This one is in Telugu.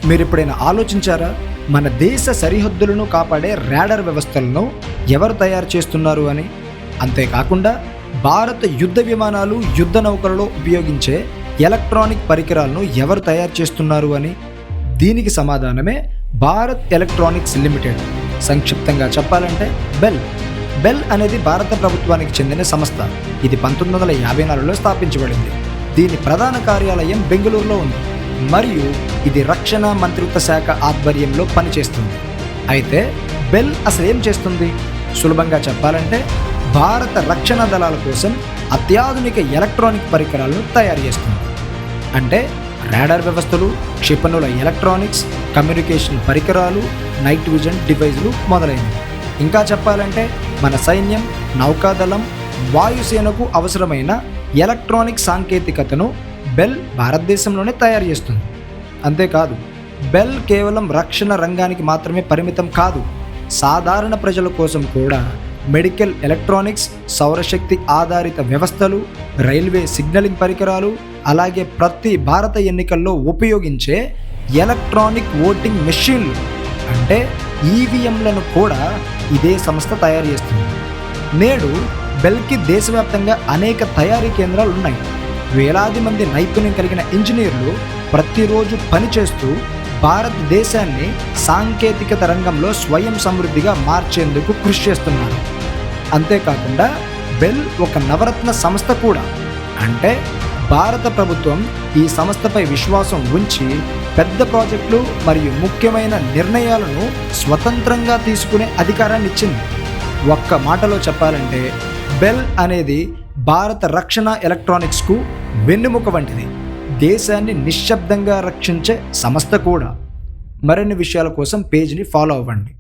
మీరు ఎప్పుడైనా ఆలోచించారా? మన దేశ సరిహద్దులను కాపాడే రాడార్ వ్యవస్థలను ఎవరు తయారు చేస్తున్నారు అని? అంతేకాకుండా భారత యుద్ధ విమానాలు, యుద్ధ నౌకలలో ఉపయోగించే ఎలక్ట్రానిక్ పరికరాలను ఎవరు తయారు చేస్తున్నారు అని? దీనికి సమాధానమే భారత్ ఎలక్ట్రానిక్స్ లిమిటెడ్. సంక్షిప్తంగా చెప్పాలంటే బెల్. బెల్ అనేది భారత ప్రభుత్వానికి చెందిన సంస్థ. ఇది 1954లో స్థాపించబడింది. దీని ప్రధాన కార్యాలయం బెంగళూరులో ఉంది మరియు ఇది రక్షణ మంత్రిత్వ శాఖ ఆధ్వర్యంలో పనిచేస్తుంది. అయితే బెల్ అసలు ఏం చేస్తుంది? సులభంగా చెప్పాలంటే భారత రక్షణ దళాల కోసం అత్యాధునిక ఎలక్ట్రానిక్ పరికరాలను తయారు చేస్తుంది. అంటే రాడార్ వ్యవస్థలు, క్షిపణుల ఎలక్ట్రానిక్స్, కమ్యూనికేషన్ పరికరాలు, నైట్ విజన్ డివైజులు మొదలైనవి. ఇంకా చెప్పాలంటే మన సైన్యం, నౌకాదళం, వాయుసేనకు అవసరమైన ఎలక్ట్రానిక్ సాంకేతికతను బెల్ భారతదేశంలోనే తయారు చేస్తుంది. అంతేకాదు, బెల్ కేవలం రక్షణ రంగానికి మాత్రమే పరిమితం కాదు. సాధారణ ప్రజల కోసం కూడా మెడికల్ ఎలక్ట్రానిక్స్, సౌరశక్తి ఆధారిత వ్యవస్థలు, రైల్వే సిగ్నలింగ్ పరికరాలు, అలాగే ప్రతి భారత ఎన్నికల్లో ఉపయోగించే ఎలక్ట్రానిక్ ఓటింగ్ మెషిన్లు అంటే ఈవీఎంలను కూడా ఇదే సంస్థ తయారు చేస్తుంది. నేడు బెల్కి దేశవ్యాప్తంగా అనేక తయారీ కేంద్రాలు ఉన్నాయి. వేలాది మంది నైపుణ్యం కలిగిన ఇంజనీర్లు ప్రతిరోజు పనిచేస్తూ భారతదేశాన్ని సాంకేతికత రంగంలో స్వయం సమృద్ధిగా మార్చేందుకు కృషి చేస్తున్నారు. అంతేకాకుండా బెల్ ఒక నవరత్న సంస్థ కూడా. అంటే భారత ప్రభుత్వం ఈ సంస్థపై విశ్వాసం ఉంచి పెద్ద ప్రాజెక్టులు మరియు ముఖ్యమైన నిర్ణయాలను స్వతంత్రంగా తీసుకునే అధికారాన్ని ఇచ్చింది. ఒక్క మాటలో చెప్పాలంటే బెల్ అనేది భారత రక్షణ ఎలక్ట్రానిక్స్కు వెన్నెముక వంటిది. దేశాన్ని నిశ్శబ్దంగా రక్షించే సంస్థ కూడా. మరిన్ని విషయాల కోసం పేజ్ని ఫాలో అవ్వండి.